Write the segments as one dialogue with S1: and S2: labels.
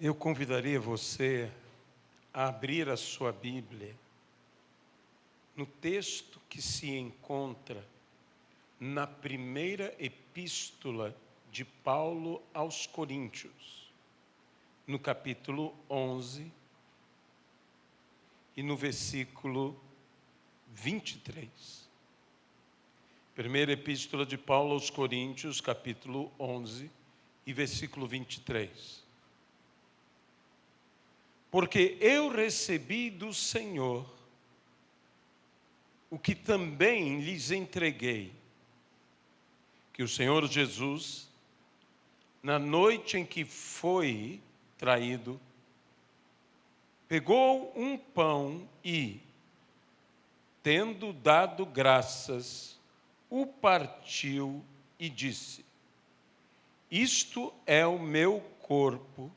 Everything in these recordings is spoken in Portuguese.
S1: Eu convidaria você a abrir a sua Bíblia no texto que se encontra na primeira epístola de Paulo aos Coríntios, no capítulo 11 e no versículo 23. Primeira epístola de Paulo aos Coríntios, capítulo 11 e versículo 23. Porque eu recebi do Senhor o que também lhes entreguei, que o Senhor Jesus, na noite em que foi traído, pegou um pão e, tendo dado graças, o partiu e disse: isto é o meu corpo,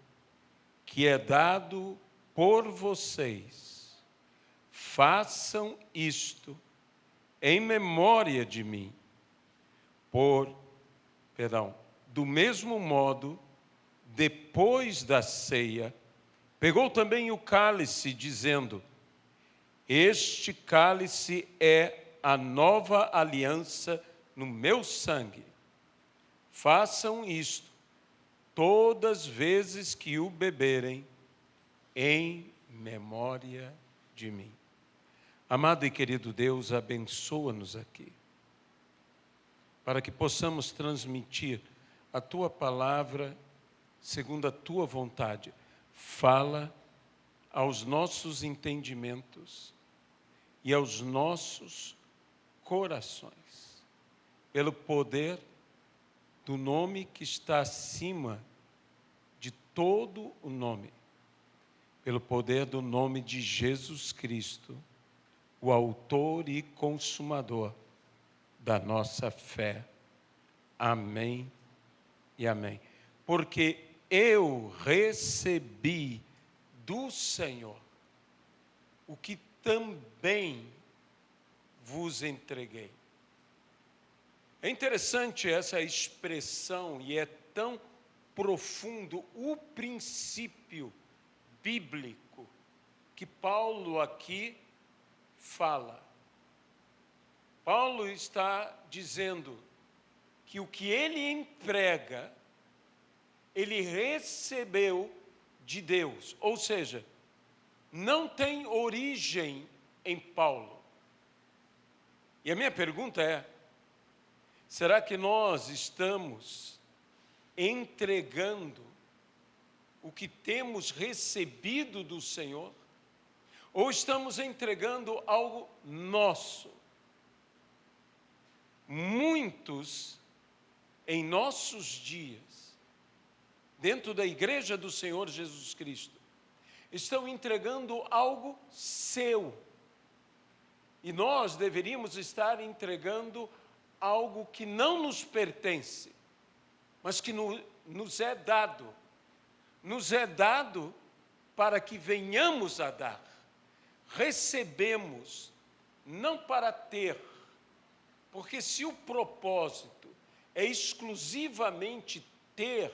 S1: que é dado por vocês. Façam isto em memória de mim. Do mesmo modo, depois da ceia, pegou também o cálice, dizendo: este cálice é a nova aliança no meu sangue. Façam isto todas as vezes que o beberem, em memória de mim. Amado e querido Deus, abençoa-nos aqui, para que possamos transmitir a Tua palavra segundo a Tua vontade. Fala aos nossos entendimentos e aos nossos corações, pelo poder do nome que está acima de todo o nome, pelo poder do nome de Jesus Cristo, o autor e consumador da nossa fé. Amém e amém. Porque eu recebi do Senhor o que também vos entreguei. É interessante essa expressão e é tão profundo o princípio bíblico que Paulo aqui fala. Paulo está dizendo que o que ele emprega, ele recebeu de Deus, ou seja, não tem origem em Paulo. E a minha pergunta é: será que nós estamos entregando o que temos recebido do Senhor? Ou estamos entregando algo nosso? Muitos, em nossos dias, dentro da igreja do Senhor Jesus Cristo, estão entregando algo seu. E nós deveríamos estar entregando algo que não nos pertence, mas que nos é dado. Nos é dado para que venhamos a dar. Recebemos, não para ter, porque se o propósito é exclusivamente ter,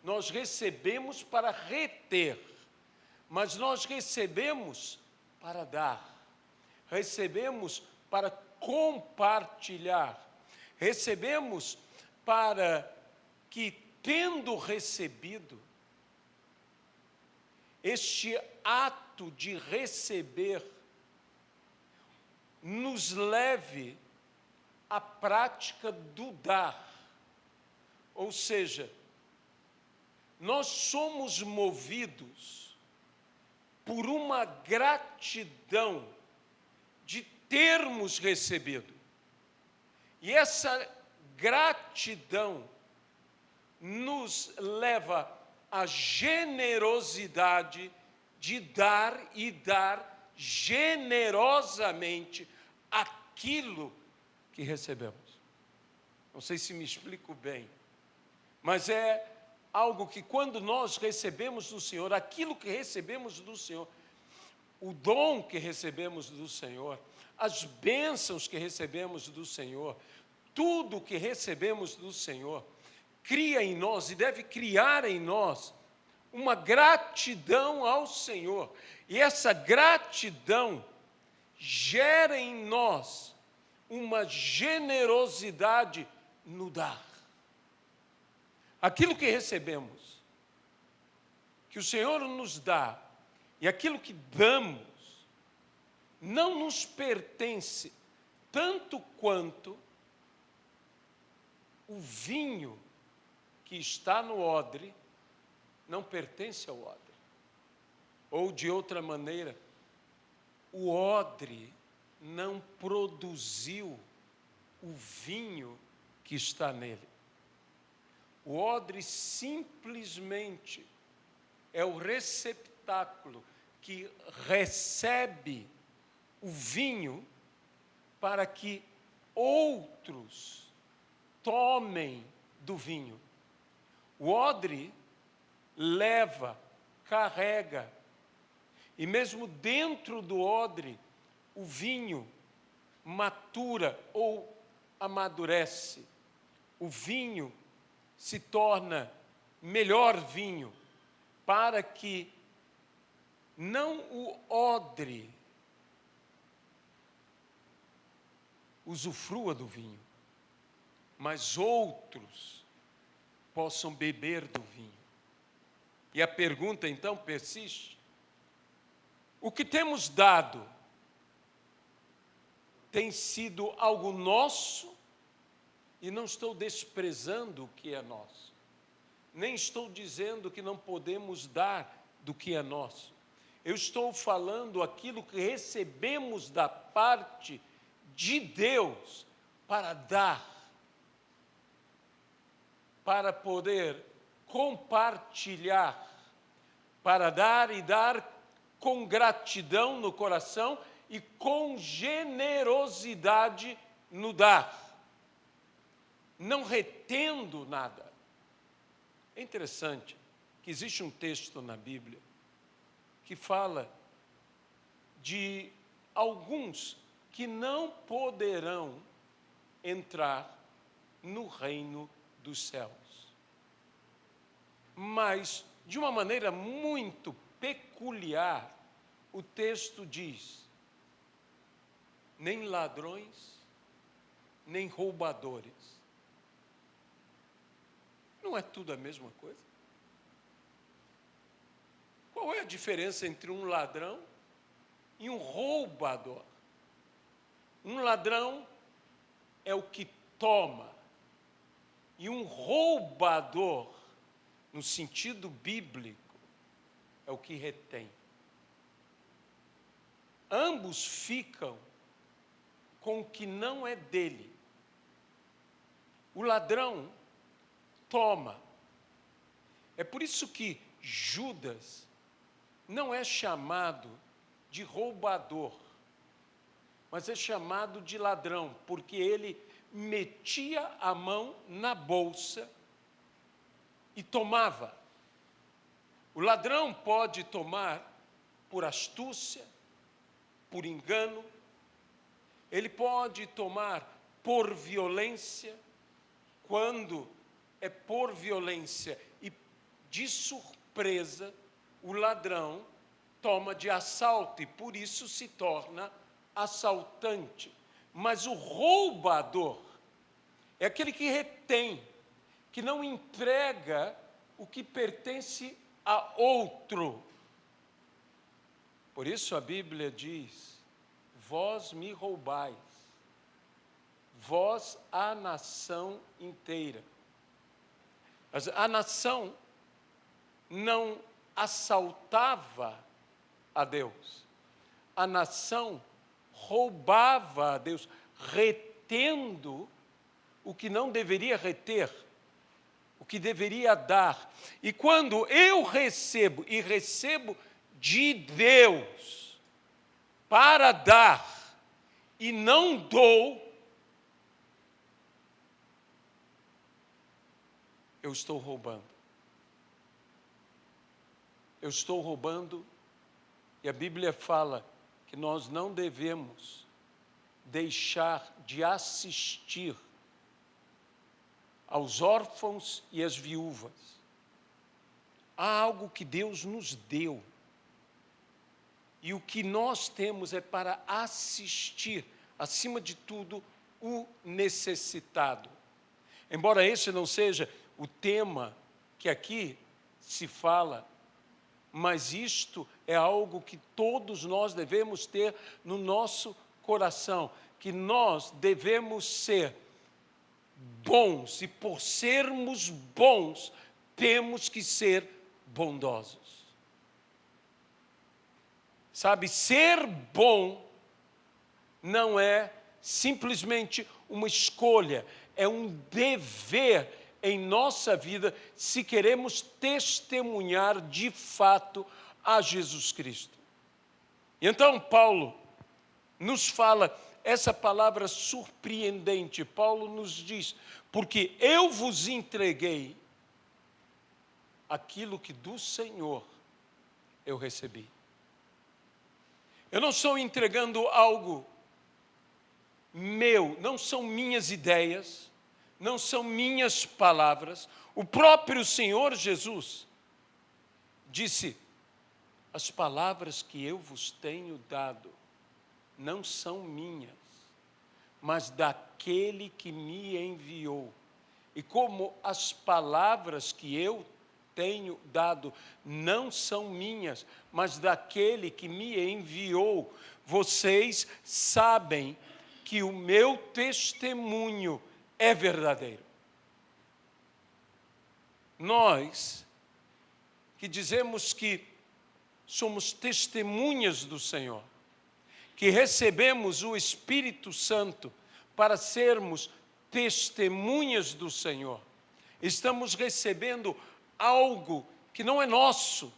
S1: nós recebemos para reter, mas nós recebemos para dar, recebemos para compartilhar, recebemos para que, tendo recebido, este ato de receber nos leve à prática do dar. Ou seja, nós somos movidos por uma gratidão de termos recebido. E essa gratidão nos leva à generosidade de dar e dar generosamente aquilo que recebemos. Não sei se me explico bem, mas é algo que, quando nós recebemos do Senhor, aquilo que recebemos do Senhor, o dom que recebemos do Senhor, as bênçãos que recebemos do Senhor, tudo que recebemos do Senhor, cria em nós e deve criar em nós uma gratidão ao Senhor. E essa gratidão gera em nós uma generosidade no dar. Aquilo que recebemos, que o Senhor nos dá, e aquilo que damos, não nos pertence tanto quanto o vinho que está no odre não pertence ao odre. Ou, de outra maneira, o odre não produziu o vinho que está nele. O odre simplesmente é o receptáculo que recebe o vinho para que outros tomem do vinho. O odre leva, carrega, e mesmo dentro do odre, o vinho matura ou amadurece. O vinho se torna melhor vinho, para que não o odre usufrua do vinho, mas outros possam beber do vinho. E a pergunta então persiste: o que temos dado tem sido algo nosso? E não estou desprezando o que é nosso, nem estou dizendo que não podemos dar do que é nosso. Eu estou falando aquilo que recebemos da parte de Deus para dar, para poder compartilhar, para dar e dar com gratidão no coração e com generosidade no dar, não retendo nada. É interessante que existe um texto na Bíblia que fala de alguns que não poderão entrar no reino dos céus. Mas, de uma maneira muito peculiar, o texto diz: nem ladrões, nem roubadores. Não é tudo a mesma coisa? Qual é a diferença entre um ladrão e um roubador? Um ladrão é o que toma, e um roubador, no sentido bíblico, é o que retém. Ambos ficam com o que não é dele. O ladrão toma. É por isso que Judas não é chamado de roubador, mas é chamado de ladrão, porque ele metia a mão na bolsa e tomava. O ladrão pode tomar por astúcia, por engano, ele pode tomar por violência, quando é por violência e de surpresa, o ladrão toma de assalto e por isso se torna assaltante. Mas o roubador é aquele que retém, que não entrega o que pertence a outro. Por isso a Bíblia diz: vós me roubais, vós a nação inteira. Mas a nação não assaltava a Deus, a nação roubava a Deus, retendo o que não deveria reter, o que deveria dar. E quando eu recebo, e recebo de Deus para dar, e não dou, eu estou roubando. Eu estou roubando, e a Bíblia fala que nós não devemos deixar de assistir aos órfãos e às viúvas. há algo que Deus nos deu. E o que nós temos é para assistir, acima de tudo, o necessitado. Embora esse não seja o tema que aqui se fala, mas isto é algo que todos nós devemos ter no nosso coração, que nós devemos ser bons, e por sermos bons, temos que ser bondosos. Sabe, ser bom não é simplesmente uma escolha, é um dever em nossa vida se queremos testemunhar de fato a Jesus Cristo. E então Paulo nos fala essa palavra surpreendente. Paulo nos diz: porque eu vos entreguei aquilo que do Senhor eu recebi. Eu não estou entregando algo meu, não são minhas ideias, não são minhas palavras. O próprio Senhor Jesus disse: as palavras que eu vos tenho dado não são minhas, mas daquele que me enviou. E como as palavras que eu tenho dado não são minhas, mas daquele que me enviou, vocês sabem que o meu testemunho é verdadeiro. Nós que dizemos que somos testemunhas do Senhor, que recebemos o Espírito Santo para sermos testemunhas do Senhor, estamos recebendo algo que não é nosso,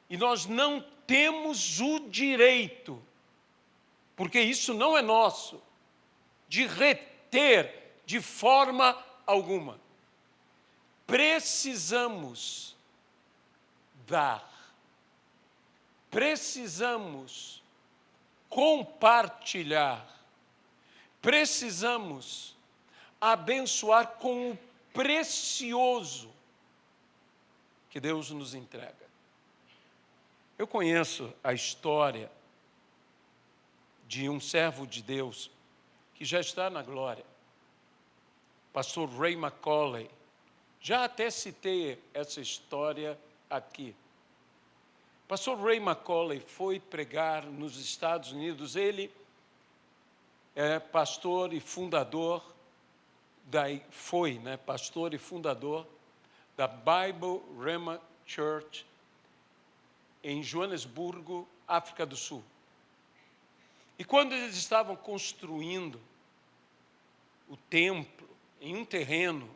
S1: e nós não temos o direito, porque isso não é nosso, de reter de forma alguma. Precisamos dar, precisamos compartilhar, precisamos abençoar com o precioso que Deus nos entrega. Eu conheço a história de um servo de Deus que já está na glória, pastor Ray Macaulay. Já até citei essa história aqui. Pastor Ray Macaulay foi pregar nos Estados Unidos. Ele é pastor e fundador pastor e fundador da Bible Rhema Church em Joanesburgo, África do Sul. E quando eles estavam construindo o templo em um terreno,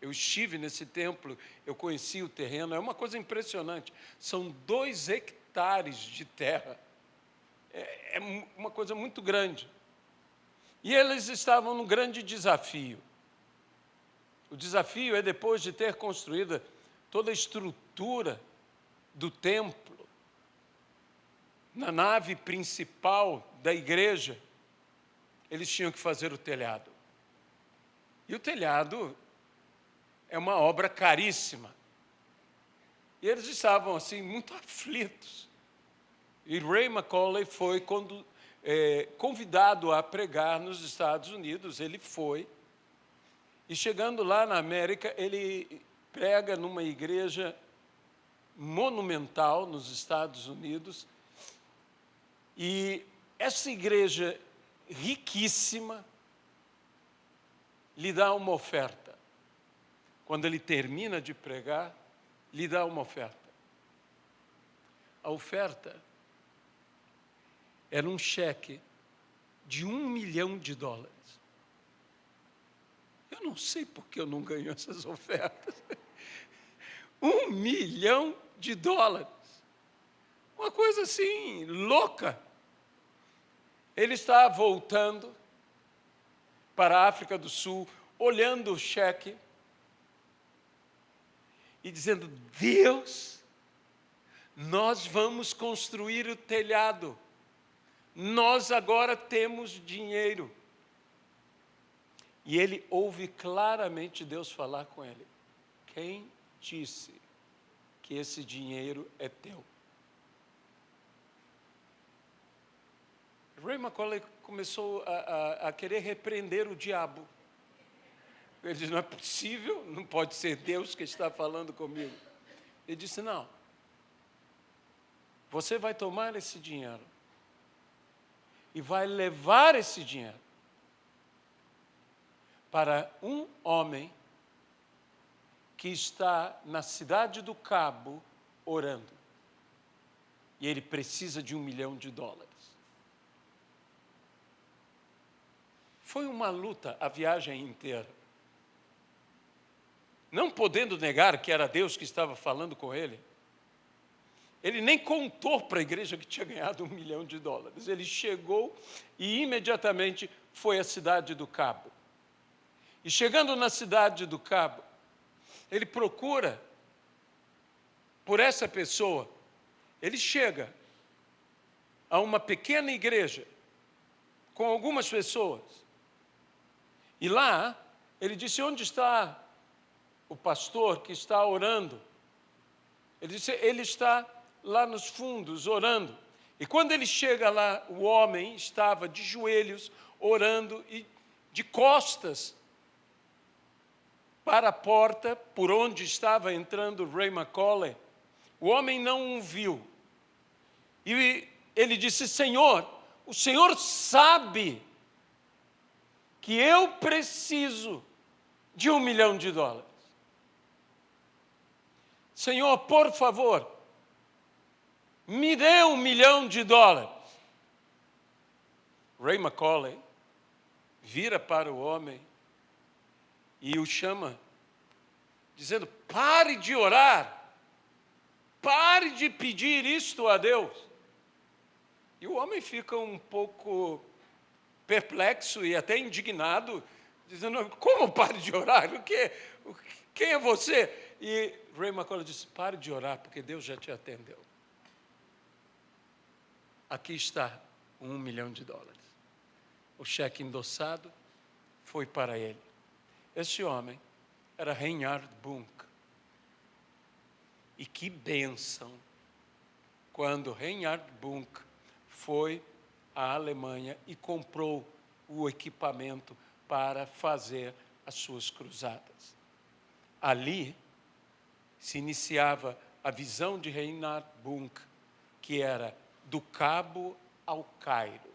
S1: eu estive nesse templo, eu conheci o terreno, é uma coisa impressionante. São 2 hectares de terra. É uma coisa muito grande. E eles estavam num grande desafio. O desafio é, depois de ter construído toda a estrutura do templo, na nave principal da igreja, eles tinham que fazer o telhado. E o telhado é uma obra caríssima. E eles estavam assim muito aflitos. E Ray Macaulay foi convidado a pregar nos Estados Unidos. Ele foi. E chegando lá na América, ele prega numa igreja monumental nos Estados Unidos. E essa igreja riquíssima lhe dá uma oferta. Quando ele termina de pregar, lhe dá uma oferta. A oferta era um cheque de $1 milhão. Eu não sei por que eu não ganho essas ofertas. $1 milhão. Uma coisa assim, louca. Ele está voltando para a África do Sul, olhando o cheque e dizendo: Deus, nós vamos construir o telhado. Nós agora temos dinheiro. E ele ouve claramente Deus falar com ele: quem disse que esse dinheiro é teu. Ray McColley começou a querer repreender o diabo. Ele disse, não é possível, não pode ser Deus que está falando comigo. Ele disse, não, você vai tomar esse dinheiro e vai levar esse dinheiro para um homem que está na cidade do Cabo orando. E ele precisa de $1 milhão. Foi uma luta a viagem inteira. Não podendo negar que era Deus que estava falando com ele, ele nem contou para a igreja que tinha ganhado $1 milhão. Ele chegou e imediatamente foi à cidade do Cabo. E chegando na cidade do Cabo, ele procura por essa pessoa. Ele chega a uma pequena igreja com algumas pessoas. E lá, ele disse, onde está o pastor que está orando? Ele disse, ele está lá nos fundos, orando. E quando ele chega lá, o homem estava de joelhos, orando e de costas para a porta por onde estava entrando Ray McColley. O homem não o viu. E ele disse, Senhor, o Senhor sabe que eu preciso de $1 milhão. Senhor, por favor, me dê $1 milhão. Ray McColley vira para o homem e o chama, dizendo, pare de orar, pare de pedir isto a Deus. E o homem fica um pouco perplexo e até indignado, dizendo, como pare de orar? Quem é você? E Ray McColley disse, pare de orar, porque Deus já te atendeu. Aqui está $1 milhão. O cheque endossado foi para ele. Esse homem era Reinhard Bunk. E que bênção quando Reinhard Bunk foi à Alemanha e comprou o equipamento para fazer as suas cruzadas. Ali se iniciava a visão de Reinhard Bunk, que era do Cabo ao Cairo,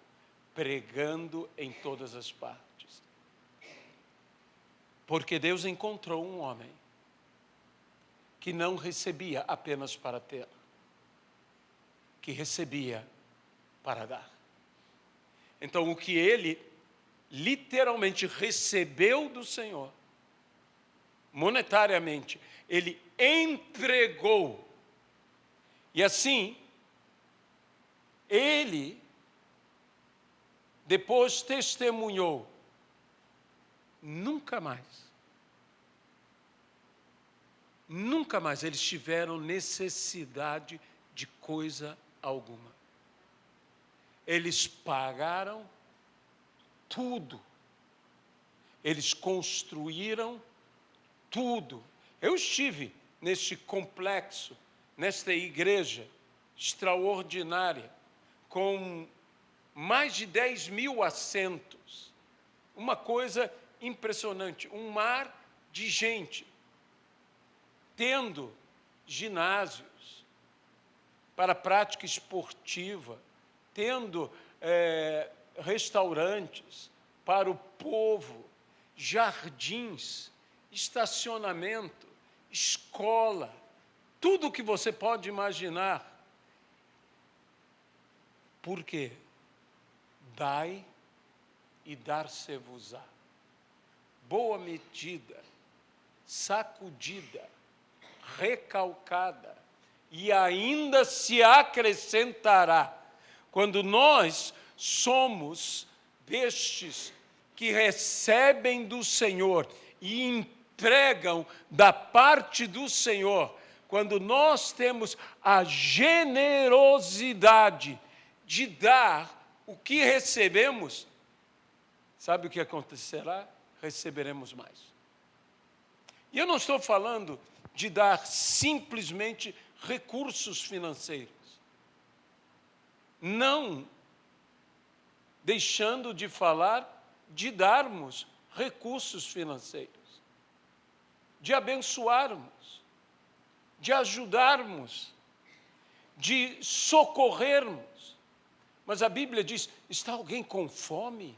S1: pregando em todas as partes. Porque Deus encontrou um homem que não recebia apenas para ter, que recebia para dar. Então, o que ele literalmente recebeu do Senhor, monetariamente, ele entregou. E assim, ele depois testemunhou, nunca mais eles tiveram necessidade de coisa alguma. Eles pagaram tudo. Eles construíram tudo. Eu estive neste complexo, nesta igreja extraordinária, com mais de 10 mil assentos. Uma coisa impressionante, um mar de gente, tendo ginásios para prática esportiva, tendo restaurantes para o povo, jardins, estacionamento, escola, tudo o que você pode imaginar. Por quê? Dai e dar-se-vos-á. Boa medida, sacudida, recalcada, e ainda se acrescentará. Quando nós somos destes que recebem do Senhor e entregam da parte do Senhor, quando nós temos a generosidade de dar o que recebemos, sabe o que acontecerá? Receberemos mais. E eu não estou falando de dar simplesmente recursos financeiros, não deixando de falar de darmos recursos financeiros, de abençoarmos, de ajudarmos, de socorrermos. Mas a Bíblia diz: está alguém com fome?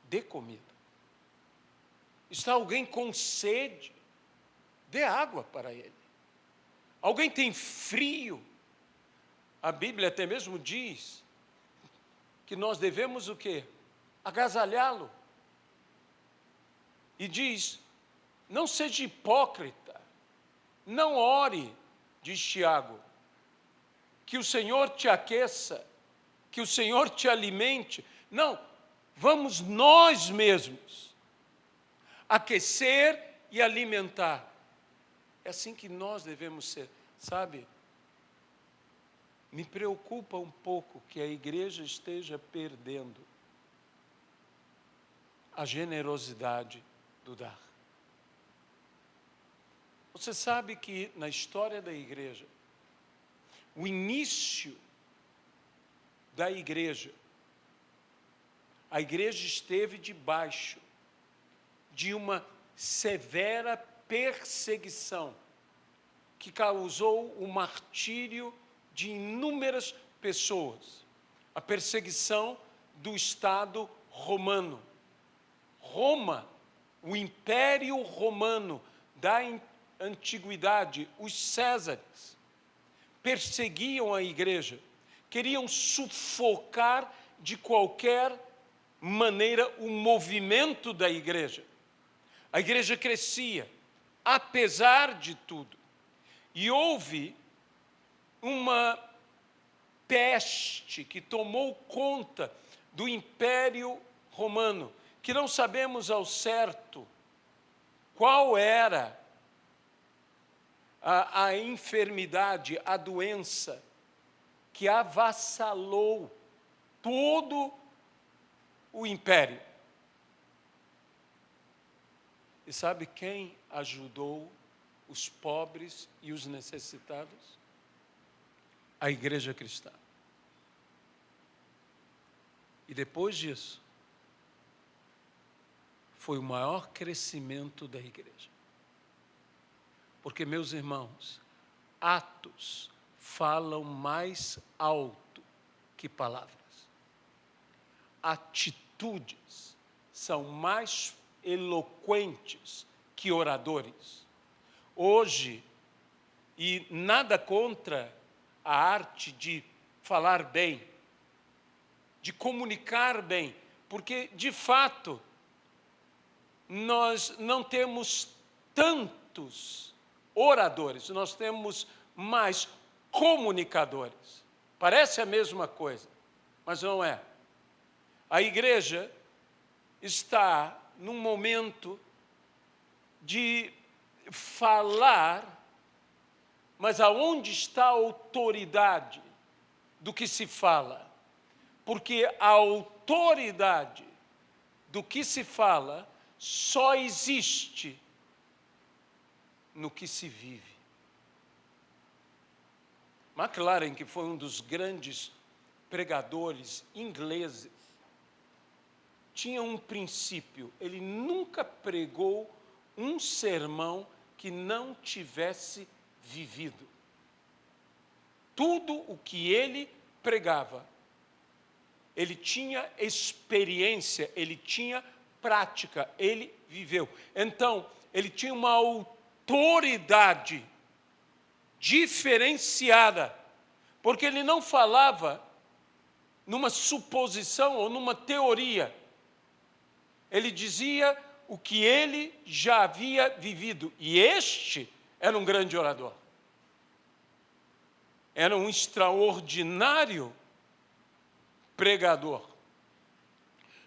S1: Dê comida. Está alguém com sede? Dê água para ele. Alguém tem frio? A Bíblia até mesmo diz que nós devemos o quê? Agasalhá-lo. E diz: não seja hipócrita, não ore, diz Tiago, que o Senhor te aqueça, que o Senhor te alimente. Não, vamos nós mesmos aquecer e alimentar. É assim que nós devemos ser, sabe? Me preocupa um pouco que a igreja esteja perdendo a generosidade do dar. Você sabe que na história da igreja, o início da igreja, a igreja esteve debaixo de uma severa perseguição que causou o martírio de inúmeras pessoas. A perseguição do Estado romano. Roma, o Império Romano da antiguidade, os Césares, perseguiam a igreja, queriam sufocar de qualquer maneira o movimento da igreja. A igreja crescia, apesar de tudo. E houve uma peste que tomou conta do Império Romano, que não sabemos ao certo qual era a enfermidade, a doença que avassalou todo o império. E sabe quem ajudou os pobres e os necessitados? A igreja cristã. E depois disso, foi o maior crescimento da igreja. Porque, meus irmãos, atos falam mais alto que palavras. Atitudes são mais eloquentes que oradores. Hoje, e nada contra a arte de falar bem, de comunicar bem, porque, de fato, nós não temos tantos oradores, nós temos mais comunicadores. Parece a mesma coisa, mas não é. A igreja está num momento de falar, mas aonde está a autoridade do que se fala? Porque a autoridade do que se fala só existe no que se vive. McLaren, que foi um dos grandes pregadores ingleses, tinha um princípio: ele nunca pregou um sermão que não tivesse vivido. Tudo o que ele pregava, ele tinha experiência, ele tinha prática, ele viveu. Então, ele tinha uma autoridade diferenciada, porque ele não falava numa suposição ou numa teoria. Ele dizia o que ele já havia vivido. E este era um grande orador. Era um extraordinário pregador.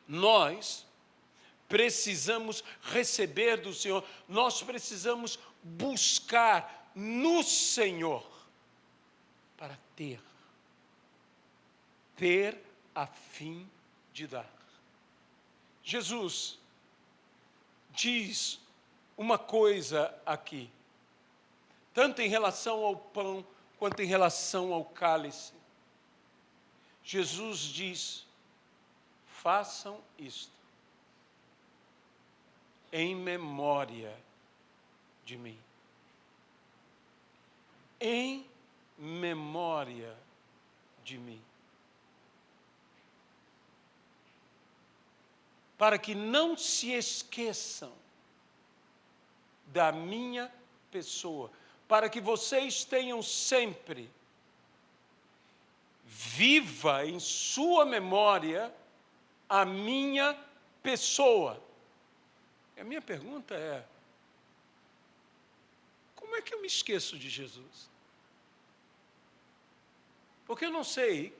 S1: Nós precisamos receber do Senhor, nós precisamos buscar no Senhor para ter a fim de dar. Jesus diz uma coisa aqui: tanto em relação ao pão, quanto em relação ao cálice. Jesus diz: façam isto em memória de mim. Em memória de mim. Para que não se esqueçam da minha pessoa, para que vocês tenham sempre viva em sua memória a minha pessoa. E a minha pergunta é: como é que eu me esqueço de Jesus? Porque eu não sei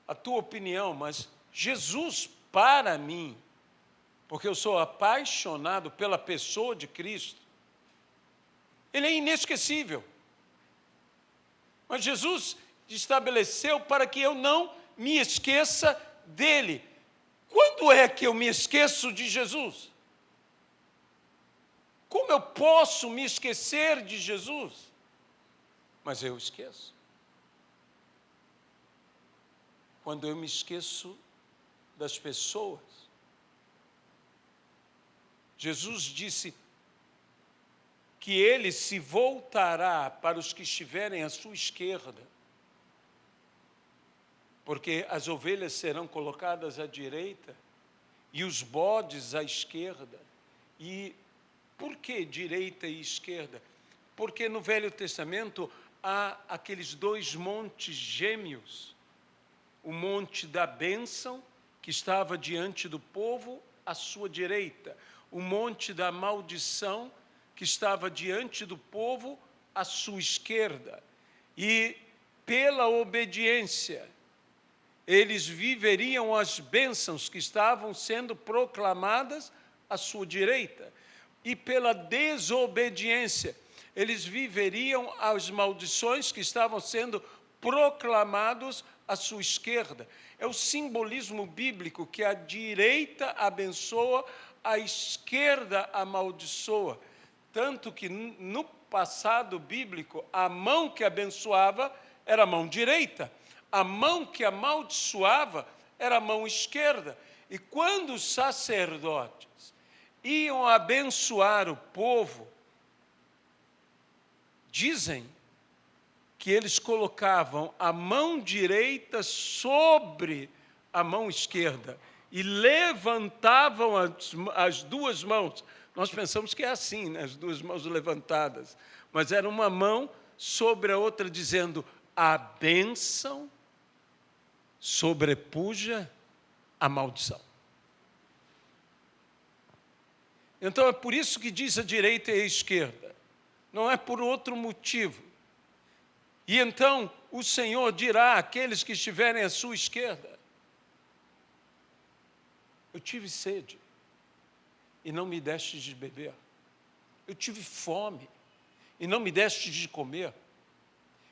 S1: a tua opinião, mas Jesus, para mim, porque eu sou apaixonado pela pessoa de Cristo, Ele é inesquecível. Mas Jesus estabeleceu para que eu não me esqueça dele. Quando é que eu me esqueço de Jesus? Como eu posso me esquecer de Jesus? Mas eu esqueço. Quando eu me esqueço das pessoas. Jesus disse que Ele se voltará para os que estiverem à sua esquerda, porque as ovelhas serão colocadas à direita e os bodes à esquerda. E por que direita e esquerda? Porque no Velho Testamento há aqueles dois montes gêmeos, o monte da bênção, que estava diante do povo, à sua direita, o monte da maldição, que estava diante do povo, à sua esquerda. E pela obediência, eles viveriam as bênçãos que estavam sendo proclamadas à sua direita. E pela desobediência, eles viveriam as maldições que estavam sendo proclamados à sua esquerda. É o simbolismo bíblico que a direita abençoa, a esquerda amaldiçoa. Tanto que no passado bíblico, a mão que abençoava era a mão direita, a mão que amaldiçoava era a mão esquerda. E quando os sacerdotes iam abençoar o povo, dizem que eles colocavam a mão direita sobre a mão esquerda e levantavam as duas mãos. Nós pensamos que é assim, né? As duas mãos levantadas, mas era uma mão sobre a outra, dizendo: a bênção sobrepuja a maldição. Então é por isso que diz a direita e a esquerda, não é por outro motivo. E então o Senhor dirá àqueles que estiverem à sua esquerda: eu tive sede e não me destes de beber. Eu tive fome e não me destes de comer.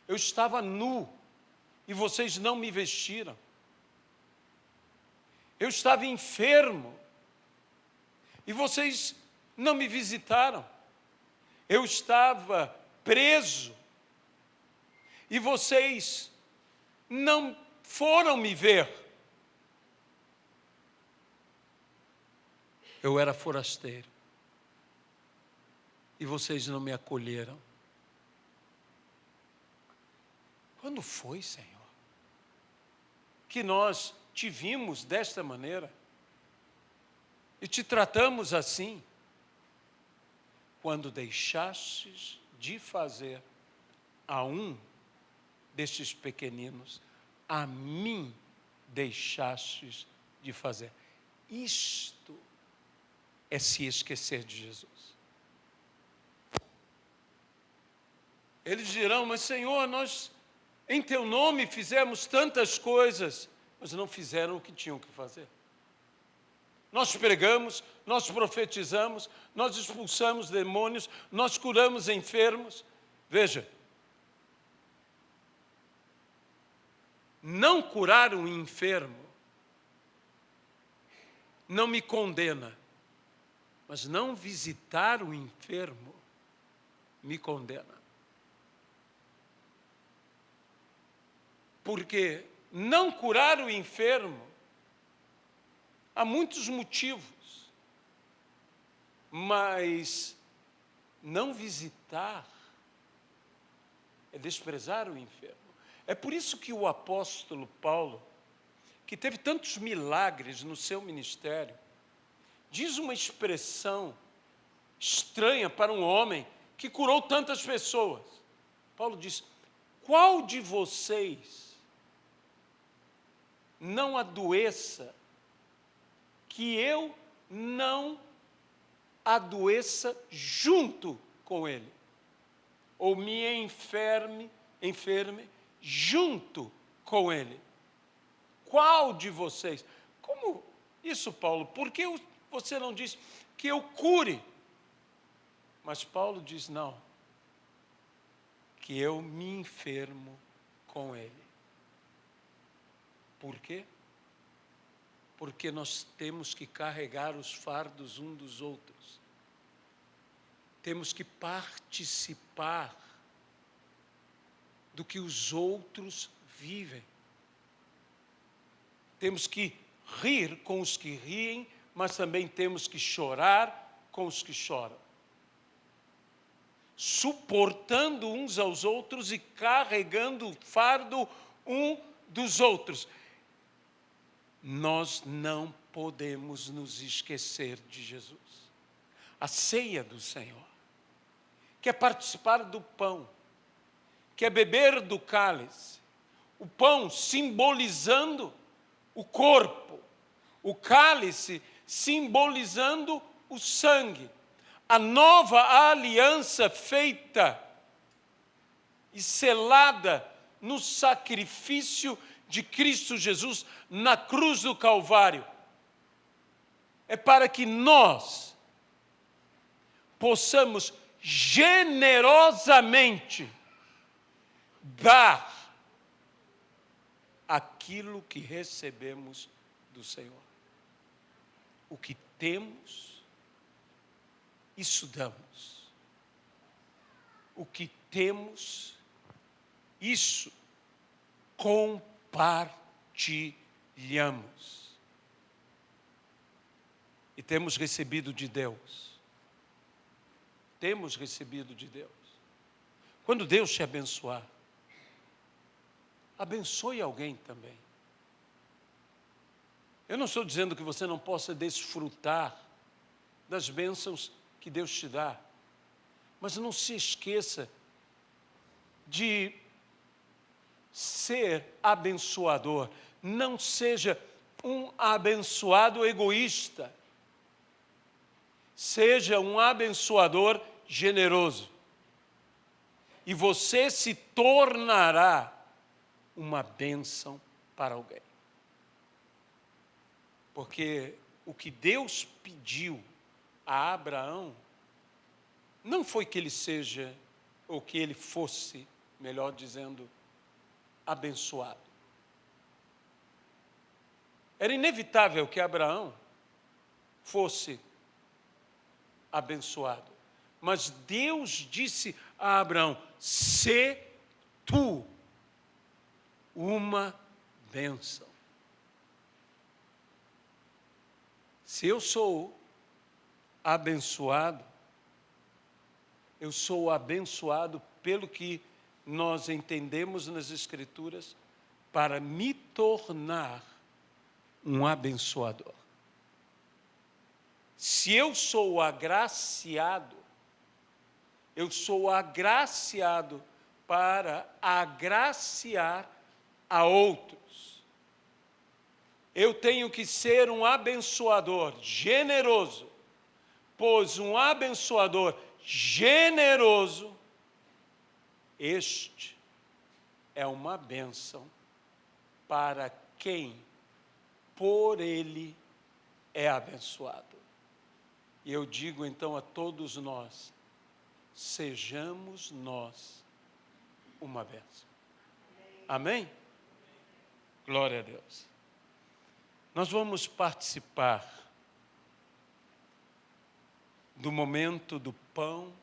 S1: Eu estava nu e vocês não me vestiram. Eu estava enfermo e vocês não me visitaram. Eu estava preso e vocês não foram me ver. Eu era forasteiro e vocês não me acolheram. Quando foi, Senhor, que nós te vimos desta maneira e te tratamos assim? Quando deixastes de fazer a um destes pequeninos, a mim deixastes de fazer. Isto é se esquecer de Jesus. Eles dirão: mas Senhor, nós em teu nome fizemos tantas coisas, mas não fizeram o que tinham que fazer. Nós pregamos, nós profetizamos, nós expulsamos demônios, nós curamos enfermos. Veja, não curar um enfermo não me condena, mas não visitar o enfermo me condena. Porque não curar o enfermo, há muitos motivos, mas não visitar é desprezar o enfermo. É por isso que o apóstolo Paulo, que teve tantos milagres no seu ministério, diz uma expressão estranha para um homem que curou tantas pessoas. Paulo diz: qual de vocês não adoeça que eu não adoeça junto com ele? Ou me enferme junto com ele? Qual de vocês? Como isso, Paulo? Por que você não diz que eu cure? Mas Paulo diz: não, que eu me enfermo com ele. Por quê? Porque nós temos que carregar os fardos um dos outros. Temos que participar do que os outros vivem. Temos que rir com os que riem, mas também temos que chorar com os que choram. Suportando uns aos outros e carregando o fardo um dos outros. Nós não podemos nos esquecer de Jesus. A ceia do Senhor, que é participar do pão, que é beber do cálice, o pão simbolizando o corpo, o cálice simbolizando o sangue, a nova aliança feita e selada no sacrifício de Cristo Jesus na cruz do Calvário. É para que nós possamos generosamente dar aquilo que recebemos do Senhor. O que temos, isso damos. O que temos, isso compartilhamos. E temos recebido de Deus. Temos recebido de Deus. Quando Deus te abençoar, abençoe alguém também. Eu não estou dizendo que você não possa desfrutar das bênçãos que Deus te dá, mas não se esqueça de ser abençoador. Não seja um abençoado egoísta. Seja um abençoador generoso. E você se tornará uma bênção para alguém. Porque o que Deus pediu a Abraão não foi que ele seja, ou que ele fosse, melhor dizendo, abençoado. Era inevitável que Abraão fosse abençoado. Mas Deus disse a Abraão: sê tu uma bênção. Se eu sou abençoado, eu sou abençoado pelo que nós entendemos nas Escrituras para me tornar um abençoador. Se eu sou agraciado, eu sou agraciado para agraciar a outros. Eu tenho que ser um abençoador generoso, pois um abençoador generoso, este é uma bênção para quem por ele é abençoado. E eu digo então a todos nós, sejamos nós uma bênção. Amém? Glória a Deus. Nós vamos participar do momento do pão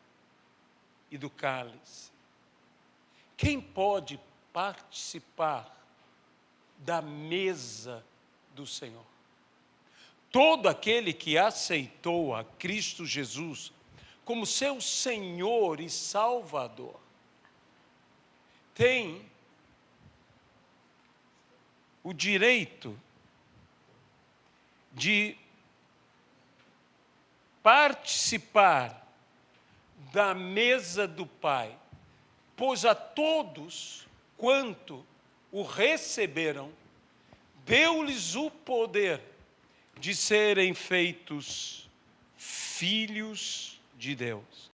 S1: e do cálice. Quem pode participar da mesa do Senhor. Todo aquele que aceitou a Cristo Jesus como seu Senhor e Salvador tem o direito de participar da mesa do Pai, pois a todos quanto o receberam, deu-lhes o poder de serem feitos filhos de Deus.